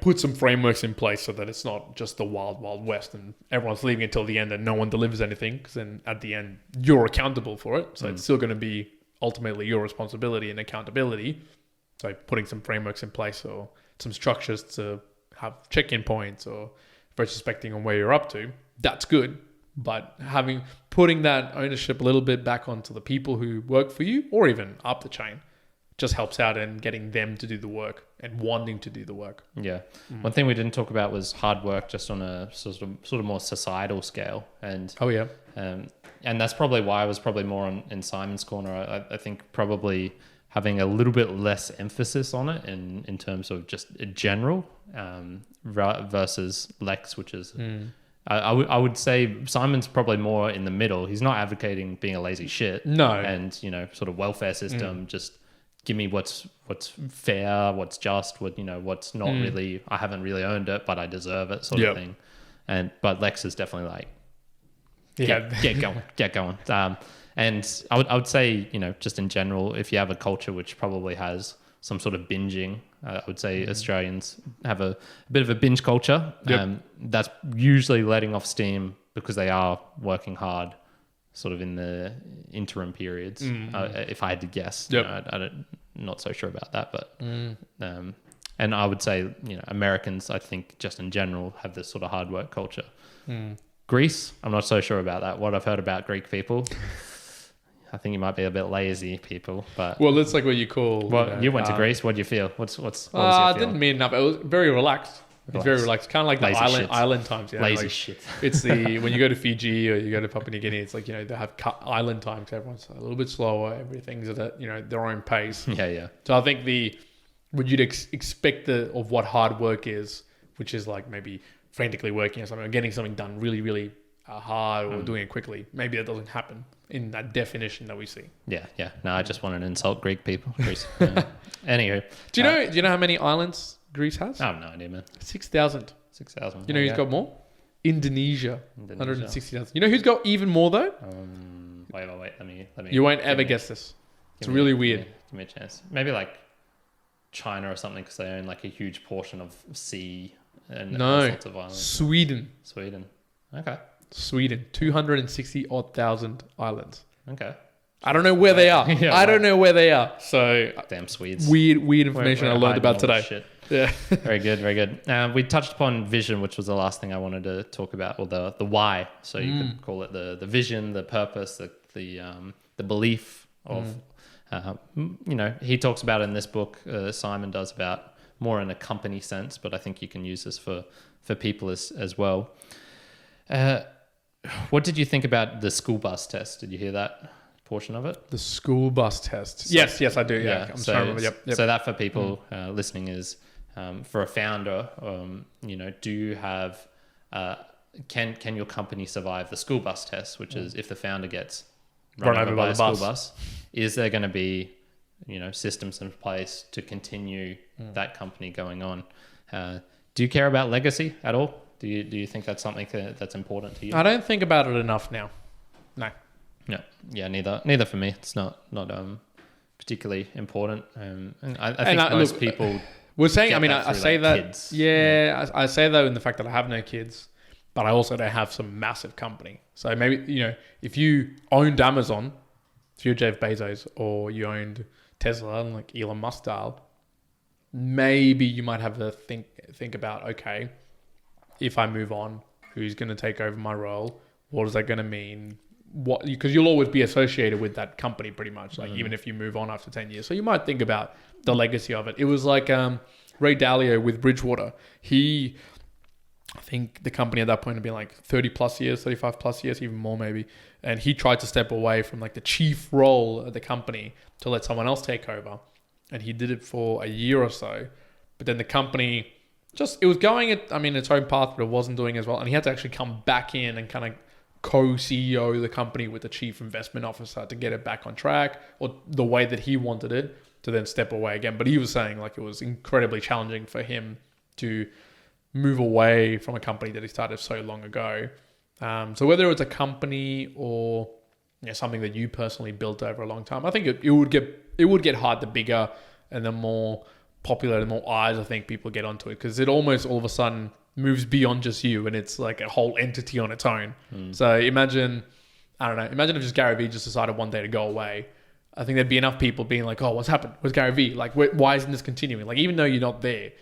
[SPEAKER 2] put some frameworks in place so that it's not just the wild, wild west and everyone's leaving until the end and no one delivers anything, because then at the end, you're accountable for it. So it's still going to be ultimately your responsibility and accountability. So putting some frameworks in place or some structures to have check-in points or retrospecting on where you're up to, that's good. But putting that ownership a little bit back onto the people who work for you or even up the chain just helps out in getting them to do the work and wanting to do the work.
[SPEAKER 1] Yeah. One thing we didn't talk about was hard work just on a sort of more societal scale. And and that's probably why I was probably more in Simon's corner. I think probably having a little bit less emphasis on it in terms of just general versus Lex, which is... I would say Simon's probably more in the middle. He's not advocating being a lazy shit.
[SPEAKER 2] No.
[SPEAKER 1] And, sort of welfare system, just give me what's fair, what's just, what's not really, I haven't really earned it, but I deserve it sort of thing. But Lex is definitely like, get going. And I would say, just in general, if you have a culture which probably has some sort of binging, I would say Australians have a bit of a binge culture. That's usually letting off steam because they are working hard sort of in the interim periods. If I had to guess, I'm not so sure about that, but, and I would say, Americans, I think just in general have this sort of hard work culture. Greece, I'm not so sure about that. What I've heard about Greek people, I think you might be a bit lazy people, but...
[SPEAKER 2] Well, that's like what you call...
[SPEAKER 1] Well, you went to Greece. What do you feel? What was your feel?
[SPEAKER 2] I didn't mean enough. It was very relaxed. It's very relaxed. Kind of like the island times.
[SPEAKER 1] Lazy shit.
[SPEAKER 2] It's the... When you go to Fiji or you go to Papua New Guinea, it's like, they have island times. Everyone's a little bit slower. Everything's at, their own pace.
[SPEAKER 1] Yeah.
[SPEAKER 2] So I think what you'd expect of what hard work is, which is like maybe frantically working or something, or getting something done really, really hard or doing it quickly. Maybe that doesn't happen in that definition that we see. Yeah.
[SPEAKER 1] No, I just wanted to insult Greek people. Anyway,
[SPEAKER 2] do you know how many islands Greece has?
[SPEAKER 1] I have no idea, man.
[SPEAKER 2] 6,000.
[SPEAKER 1] 6,000.
[SPEAKER 2] You know who's got more? Indonesia. 160,000. You know who's got even more though?
[SPEAKER 1] Wait. Let me.
[SPEAKER 2] You won't ever guess this. It's really weird.
[SPEAKER 1] Give me a chance. Maybe like China or something, because they own like a huge portion of sea and all sorts of islands.
[SPEAKER 2] Sweden.
[SPEAKER 1] Okay.
[SPEAKER 2] Sweden, 260,000 islands.
[SPEAKER 1] Okay.
[SPEAKER 2] I don't know where they are. I don't know where they are. So
[SPEAKER 1] damn Swedes.
[SPEAKER 2] Weird information I learned about today.
[SPEAKER 1] Shit.
[SPEAKER 2] Yeah.
[SPEAKER 1] Very good. We touched upon vision, which was the last thing I wanted to talk about, or the why. So you could call it the vision, the purpose, the belief of. He talks about it in this book. Simon does about more in a company sense, but I think you can use this for people as well. What did you think about the school bus test? Did you hear that portion of it?
[SPEAKER 2] The school bus test. Yes, I do. Yeah. I'm sorry. Yep.
[SPEAKER 1] So that for people listening is for a founder, do you have, can your company survive the school bus test, which is if the founder gets run over by a school bus, is there going to be, systems in place to continue that company going on? Do you care about legacy at all? Do you think that's something that's important to you?
[SPEAKER 2] I don't think about it enough now. No.
[SPEAKER 1] Yeah, neither for me. It's not particularly important. And I think most people.
[SPEAKER 2] We're saying. I mean, I say that.
[SPEAKER 1] Kids.
[SPEAKER 2] Yeah, I say that in the fact that I have no kids, but I also don't have some massive company. So maybe if you owned Amazon, if you're Jeff Bezos, or you owned Tesla, and like Elon Musk style, maybe you might have to think about, okay, if I move on, who's going to take over my role? What is that going to mean? What, because you'll always be associated with that company pretty much, like even if you move on after 10 years. So you might think about the legacy of it. It was like Ray Dalio with Bridgewater. I think the company at that point had been like 30 plus years, 35 plus years, even more maybe. And he tried to step away from like the chief role at the company to let someone else take over. And he did it for a year or so. But then the company it was going its own path, but it wasn't doing as well. And he had to actually come back in and kind of co-CEO the company with the chief investment officer to get it back on track, or the way that he wanted it, to then step away again. But he was saying like it was incredibly challenging for him to move away from a company that he started so long ago. So whether it's a company or something that you personally built over a long time, I think it would get hard the bigger and the more popular, the more eyes I think people get onto it, because it almost all of a sudden moves beyond just you and it's like a whole entity on its own. So imagine if just Gary Vee just decided one day to go away. I think there'd be enough people being like, oh, what's happened? Where's Gary Vee? Like, why isn't this continuing? Like, even though you're not there,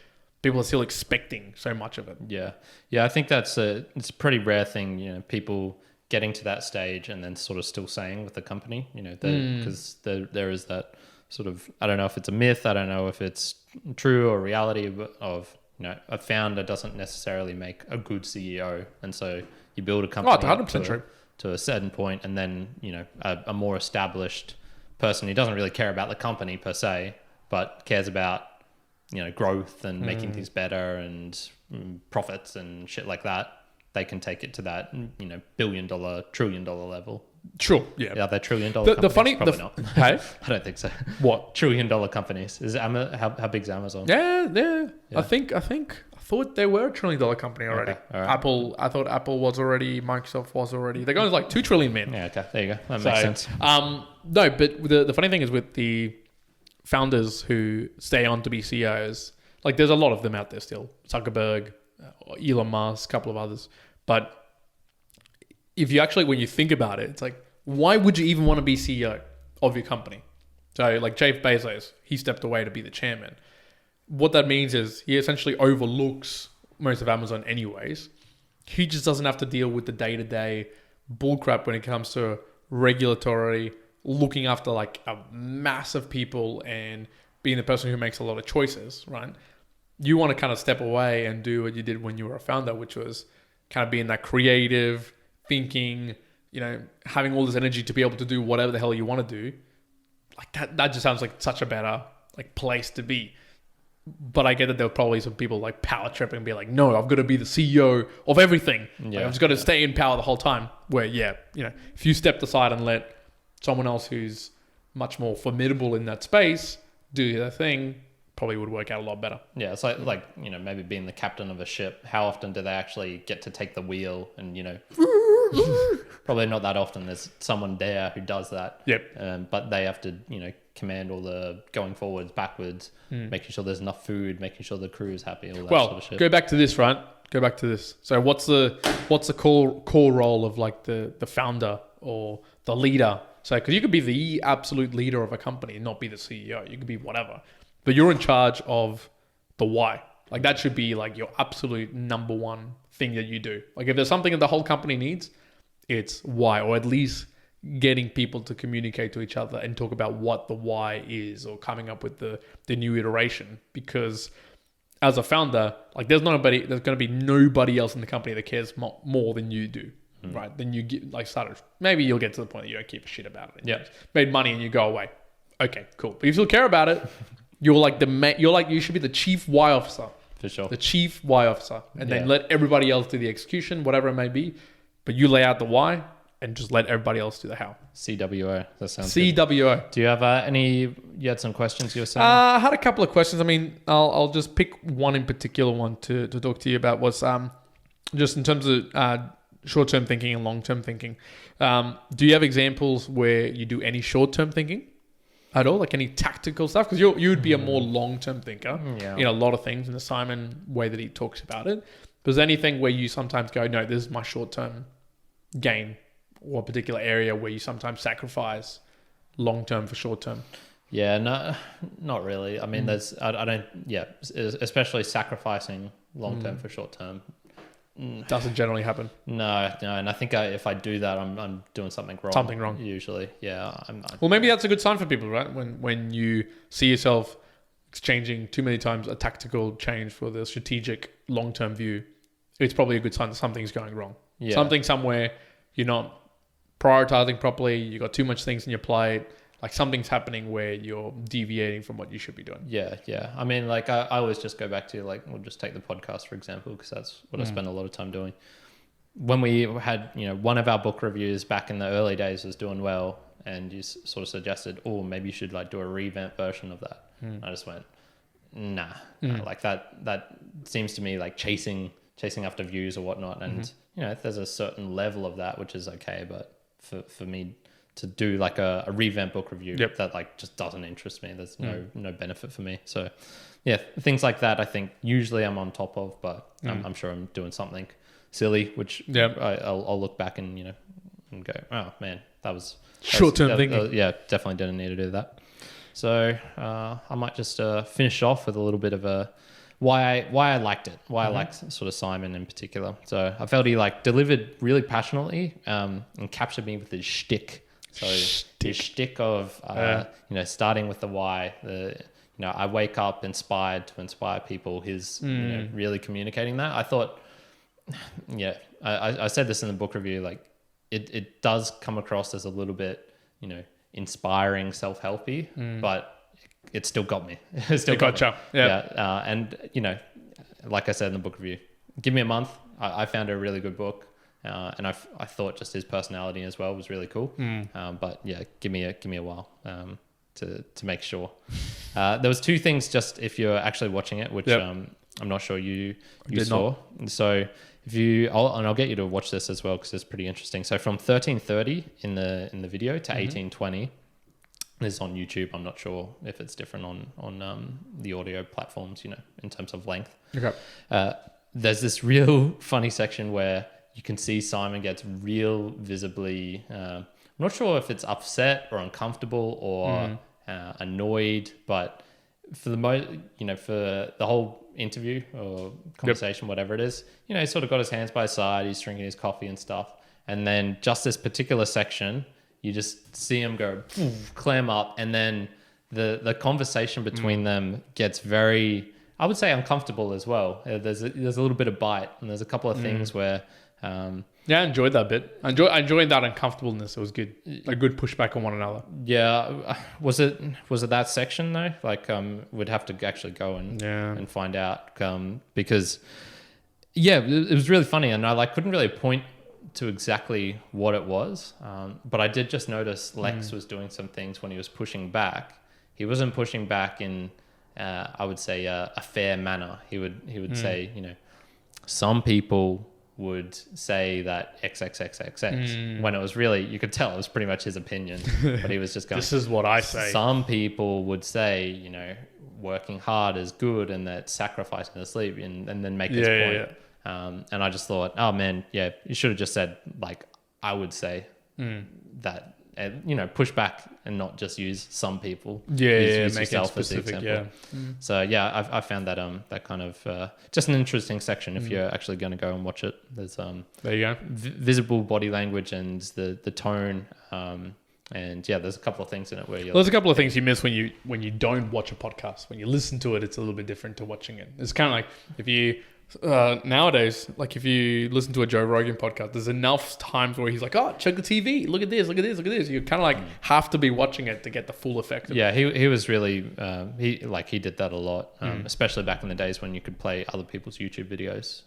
[SPEAKER 2] people are still expecting so much of it. Yeah.
[SPEAKER 1] I think it's a pretty rare thing, people getting to that stage and then sort of still staying with the company, because there is that sort of, I don't know if it's a myth, I don't know if it's true or reality of a founder doesn't necessarily make a good CEO. And so you build a company
[SPEAKER 2] 100% true.
[SPEAKER 1] To a certain point, and then, a more established person who doesn't really care about the company per se, but cares about, growth and making things better and profits and shit like that, they can take it to that, $1 billion, $1 trillion level.
[SPEAKER 2] Sure. Yeah.
[SPEAKER 1] Are they $1 trillion companies? Probably not.
[SPEAKER 2] Hey?
[SPEAKER 1] I don't think so.
[SPEAKER 2] What?
[SPEAKER 1] $1 trillion companies. How big's Amazon?
[SPEAKER 2] Yeah. I thought they were $1 trillion company already.
[SPEAKER 1] Okay. All right.
[SPEAKER 2] I thought Apple was already, Microsoft was already. They're going to like $2 trillion, man.
[SPEAKER 1] Yeah, okay. There you go. That makes sense.
[SPEAKER 2] No, but the funny thing is with the founders who stay on to be CEOs, like there's a lot of them out there still. Zuckerberg, Elon Musk, a couple of others. But if you actually, when you think about it, it's like, why would you even want to be CEO of your company? So like Jeff Bezos, he stepped away to be the chairman. What that means is he essentially overlooks most of Amazon anyways. He just doesn't have to deal with the day-to-day bullcrap when it comes to regulatory, looking after like a mass of people and being the person who makes a lot of choices, right? You want to kind of step away and do what you did when you were a founder, which was kind of being that creative, thinking, having all this energy to be able to do whatever the hell you want to do. Like that just sounds like such a better like place to be. But I get that there were probably some people like power tripping and be like, no, I've got to be the CEO of everything. Like, I've just got to stay in power the whole time. Where, if you stepped aside and let someone else who's much more formidable in that space do their thing, probably would work out a lot better.
[SPEAKER 1] Yeah, it's like maybe being the captain of a ship. How often do they actually get to take the wheel and, probably not that often. There's someone there who does that.
[SPEAKER 2] Yep.
[SPEAKER 1] But they have to, command all the going forwards, backwards, making sure there's enough food, making sure the crew is happy, all that sort of shit.
[SPEAKER 2] Go back to this, right? Go back to this. So what's the core role of like the founder or the leader? So, because you could be the absolute leader of a company and not be the CEO. You could be whatever. But you're in charge of the why. Like that should be like your absolute number one thing that you do. Like if there's something that the whole company needs, it's why, or at least getting people to communicate to each other and talk about what the why is, or coming up with the new iteration. Because as a founder, like there's going to be nobody else in the company that cares more than you do. Right? Then you get like started. Maybe you'll get to the point that you don't give a shit about it.
[SPEAKER 1] Yeah.
[SPEAKER 2] Made money and you go away. Okay, cool. But if you still care about it, you should be the chief Y officer.
[SPEAKER 1] For sure.
[SPEAKER 2] The chief Y officer. And then let everybody else do the execution, whatever it may be. But you lay out the why and just let everybody else do the how.
[SPEAKER 1] CWO. That sounds
[SPEAKER 2] CWO.
[SPEAKER 1] Good. Do you have you had some questions you were saying?
[SPEAKER 2] I had a couple of questions. I mean, I'll just pick one in particular one to talk to you about was just in terms of short-term thinking and long-term thinking. Do you have examples where you do any short-term thinking at all? Like any tactical stuff? Because you would be a more long-term thinker in a lot of things in the Simon way that he talks about it. But is there anything where you sometimes go, no, this is my short-term gain, or a particular area where you sometimes sacrifice long-term for short-term?
[SPEAKER 1] Yeah, no, not really. I mean, especially sacrificing long-term for short-term.
[SPEAKER 2] doesn't generally happen.
[SPEAKER 1] No, and I think if I do that, I'm doing something wrong.
[SPEAKER 2] Something wrong.
[SPEAKER 1] Usually, yeah.
[SPEAKER 2] Well, maybe that's a good sign for people, right? When you see yourself exchanging too many times a tactical change for the strategic long-term view, it's probably a good sign that something's going wrong.
[SPEAKER 1] Yeah.
[SPEAKER 2] Something somewhere you're not prioritizing properly. You got too much things in your plate. Like something's happening where you're deviating from what you should be doing.
[SPEAKER 1] Yeah. I mean, like I always just go back to like, we'll just take the podcast for example, because that's what I spend a lot of time doing. When we had, one of our book reviews back in the early days was doing well, and you sort of suggested, oh, maybe you should like do a revamped version of that. I just went, nah, like that seems to me like chasing after views or whatnot. And if there's a certain level of that, which is okay, but for me to do like a revamped book review, that like just doesn't interest me. There's no benefit for me. So yeah, things like that I think usually I'm on top of, but I'm sure I'm doing something silly, which I'll look back and and go, oh man, that was
[SPEAKER 2] short-term thinking.
[SPEAKER 1] Yeah, definitely didn't need to do that. So I might just finish off with a little bit of a why I liked it, why I liked sort of Simon in particular. So I felt he like delivered really passionately and captured me with his shtick. So his shtick of starting with the why, I wake up inspired to inspire people. His really communicating that. I thought, I said this in the book review, like it does come across as a little bit, inspiring, self-helpy, but it still got me. It still got
[SPEAKER 2] gotcha.
[SPEAKER 1] me. Yeah. And like I said in the book review, give me a month. I found a really good book. And I thought just his personality as well was really cool. But yeah, give me a while to make sure. There was two things just if you're actually watching it, which I'm not sure you saw. Not. So I'll get you to watch this as well because it's pretty interesting. So from 1330 in the video to 1820. This is on YouTube. I'm not sure if it's different on the audio platforms, in terms of length.
[SPEAKER 2] Okay.
[SPEAKER 1] There's this real funny section where you can see Simon gets real visibly, I'm not sure if it's upset or uncomfortable or annoyed, but for for the whole interview or conversation, whatever it is, he sort of got his hands by his side, he's drinking his coffee and stuff. And then just this particular section, you just see him go clam up, and then the conversation between them gets very, I would say, uncomfortable as well. There's a little bit of bite, and there's a couple of things where I
[SPEAKER 2] enjoyed that bit. I enjoyed that uncomfortableness. It was good, a good pushback on one another.
[SPEAKER 1] Yeah, was it that section though? Like we'd have to actually go and find out because it was really funny, and I couldn't really point to exactly what it was, but I did just notice Lex was doing some things when he was pushing back. He wasn't pushing back in I would say a fair manner. He would say, some people would say that XXXXX when it was really, you could tell it was pretty much his opinion, but he was just going,
[SPEAKER 2] this is what I say. Some
[SPEAKER 1] people would say, working hard is good and that sacrificing the sleep and then make this point. Yeah. And I just thought, oh man, you should have just said, like, I would say that, push back and not just use some people. Use
[SPEAKER 2] make
[SPEAKER 1] yourself
[SPEAKER 2] it specific,
[SPEAKER 1] as the example. So I found that that kind of just an interesting section if you're actually going to go and watch it. There's
[SPEAKER 2] there you go,
[SPEAKER 1] visible body language and the tone. And there's a couple of things in it where
[SPEAKER 2] there's a couple of things you miss when you don't watch a podcast. When you listen to it, it's a little bit different to watching it. It's kind of like if you nowadays, like if you listen to a Joe Rogan podcast, there's enough times where he's like, oh, check the TV, look at this. You kind of like have to be watching it to get the full effect of it.
[SPEAKER 1] He was really he did that a lot, especially back in the days when you could play other people's YouTube videos.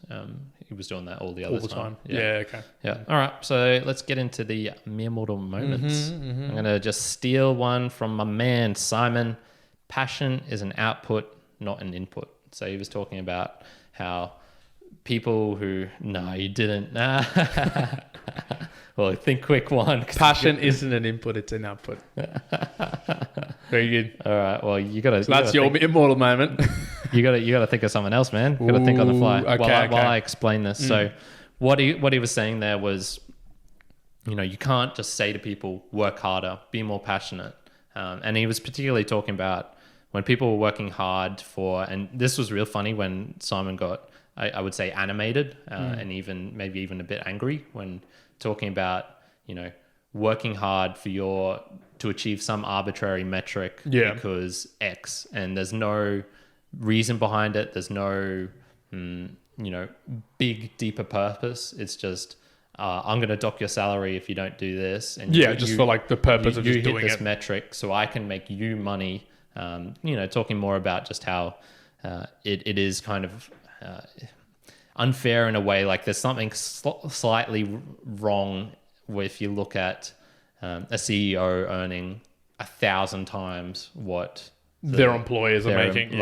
[SPEAKER 1] He was doing that all the time.
[SPEAKER 2] Okay.
[SPEAKER 1] All right, so let's get into the mere mortal moments. I'm gonna just steal one from my man Simon. Passion is an output, not an input. So he was talking about how people who... No, you didn't. Well, think quick one.
[SPEAKER 2] Passion isn't an input, it's an output. Very good.
[SPEAKER 1] All right, well, you got to...
[SPEAKER 2] So that's your immortal moment.
[SPEAKER 1] you got to think of something else, man. You got to think on the fly while I explain this. So what he was saying there was, you can't just say to people, work harder, be more passionate. And he was particularly talking about when people were working hard and this was real funny when Simon got, I would say, animated and maybe even a bit angry when talking about, working hard to achieve some arbitrary metric because X, and there's no reason behind it. There's no, big, deeper purpose. It's just, I'm going to dock your salary if you don't do this. And
[SPEAKER 2] for like the purpose of just doing
[SPEAKER 1] this metric so I can make you money. Talking more about just how it is kind of unfair in a way. Like there's something slightly wrong if you look at a CEO earning 1,000 times what
[SPEAKER 2] their employers are making.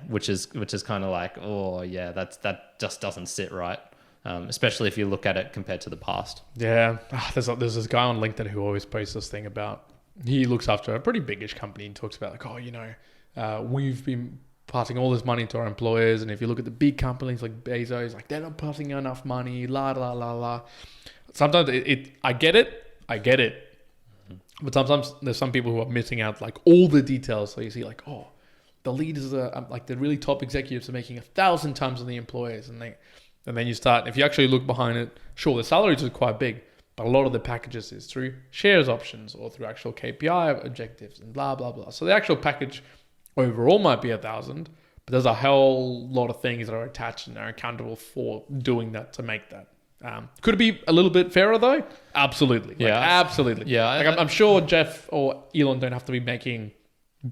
[SPEAKER 1] Which is kind of like, that just doesn't sit right. Especially if you look at it compared to the past.
[SPEAKER 2] Yeah. There's this guy on LinkedIn who always posts this thing about, he looks after a pretty big-ish company and talks about like, we've been passing all this money to our employers. And if you look at the big companies like Bezos, like they're not passing enough money, la, la, la, la. Sometimes I get it. But sometimes there's some people who are missing out like all the details. So you see like, the leaders are like the really top executives are making 1,000 times on the employers. And then you start, if you actually look behind it, sure, the salaries are quite big, but a lot of the packages is through shares options or through actual KPI objectives and blah, blah, blah. So the actual package overall might be 1,000, but there's a whole lot of things that are attached and are accountable for doing that to make that. Could it be a little bit fairer though? Absolutely. Absolutely.
[SPEAKER 1] Yeah.
[SPEAKER 2] I'm sure Jeff or Elon don't have to be making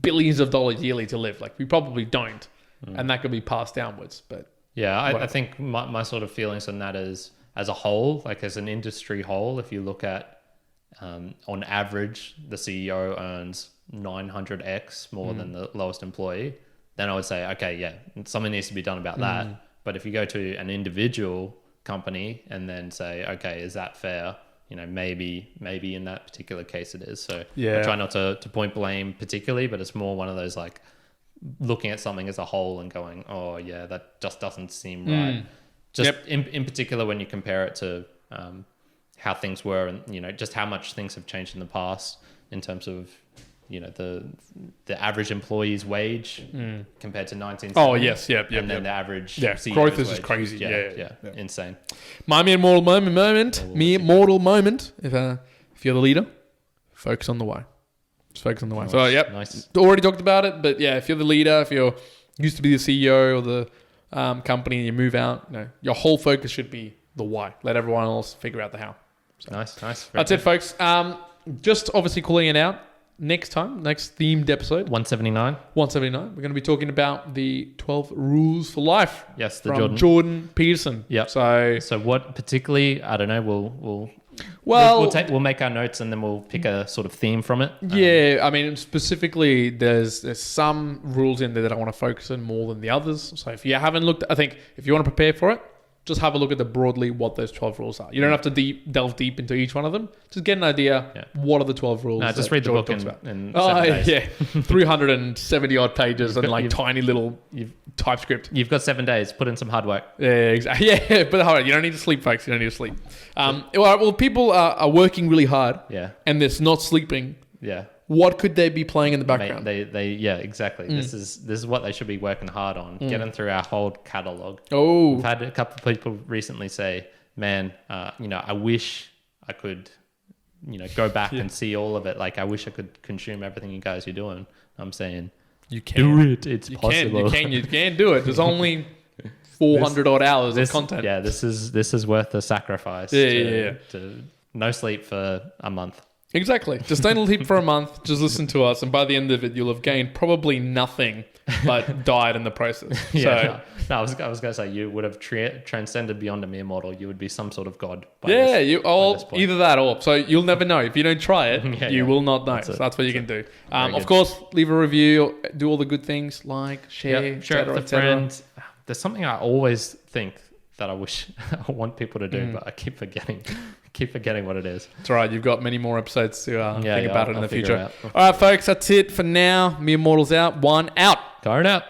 [SPEAKER 2] billions of dollars yearly to live. Like we probably don't. And that could be passed downwards, but
[SPEAKER 1] yeah, I think my sort of feelings on that is as a whole, like as an industry whole, if you look at on average, the CEO earns 900x more than the lowest employee, then I would say, okay, something needs to be done about that. But if you go to an individual company and then say, okay, is that fair? Maybe in that particular case it is. So I try not to point blame particularly, but it's more one of those like looking at something as a whole and going, that just doesn't seem right. Just in particular when you compare it to how things were and, just how much things have changed in the past in terms of, the average employee's wage compared to 1970.
[SPEAKER 2] Oh, yes.
[SPEAKER 1] And then the average CEO's
[SPEAKER 2] growth is
[SPEAKER 1] wage.
[SPEAKER 2] just crazy.
[SPEAKER 1] Yeah. Insane.
[SPEAKER 2] My mere mortal moment. If you're the leader, focus on the why. Just focus on the why.
[SPEAKER 1] Nice.
[SPEAKER 2] So,
[SPEAKER 1] Nice.
[SPEAKER 2] already talked about it, but if you're the leader, if you're used to be the CEO or the company and you move out, your whole focus should be the why. Let everyone else figure out the how. So,
[SPEAKER 1] Nice.
[SPEAKER 2] That's it, folks. Just obviously calling it out. Next themed episode.
[SPEAKER 1] 179.
[SPEAKER 2] We're going to be talking about the 12 rules for life.
[SPEAKER 1] Yes,
[SPEAKER 2] from Jordan Peterson.
[SPEAKER 1] Yep. So what particularly, I don't know, we'll make our notes and then we'll pick a sort of theme from it.
[SPEAKER 2] Yeah, I mean, specifically, there's some rules in there that I want to focus on more than the others. So if you haven't looked, I think if you want to prepare for it, just have a look at broadly what those 12 rules are. You don't have to delve deep into each one of them. Just get an idea. What are the 12 rules?
[SPEAKER 1] No, just read the book in 7 days.
[SPEAKER 2] Yeah, 370 odd pages and like tiny little TypeScript.
[SPEAKER 1] You've got 7 days. Put in some hard work.
[SPEAKER 2] Yeah, exactly. Yeah, but hard. You don't need to sleep, folks. You don't need to sleep. Well, people are working really hard.
[SPEAKER 1] Yeah.
[SPEAKER 2] And they're not sleeping.
[SPEAKER 1] Yeah.
[SPEAKER 2] What could they be playing in the background?
[SPEAKER 1] Exactly. This is what they should be working hard on. Getting through our whole catalog.
[SPEAKER 2] Oh,
[SPEAKER 1] I've had a couple of people recently say, "Man, I wish I could, go back and see all of it. Like, I wish I could consume everything you guys are doing." I'm saying,
[SPEAKER 2] you can
[SPEAKER 1] do it. It's possible.
[SPEAKER 2] You can do it. There's only 400 odd hours of content.
[SPEAKER 1] Yeah, this is worth the sacrifice. To no sleep for a month.
[SPEAKER 2] Exactly. Just don't sleep for a month. Just listen to us, and by the end of it, you'll have gained probably nothing, but died in the process.
[SPEAKER 1] I was going to say you would have transcended beyond a mere mortal. You would be some sort of god.
[SPEAKER 2] Either that or. So you'll never know if you don't try it. You will not know. That's what you can do. Of course, leave a review. Do all the good things like share,
[SPEAKER 1] share it with a friend. There's something I always think that I want people to do, but I keep forgetting what it is.
[SPEAKER 2] It's all right. You've got many more episodes to think about it in the future.
[SPEAKER 1] All
[SPEAKER 2] right, folks. That's it for now. Mere Mortals out. One out.
[SPEAKER 1] Going out.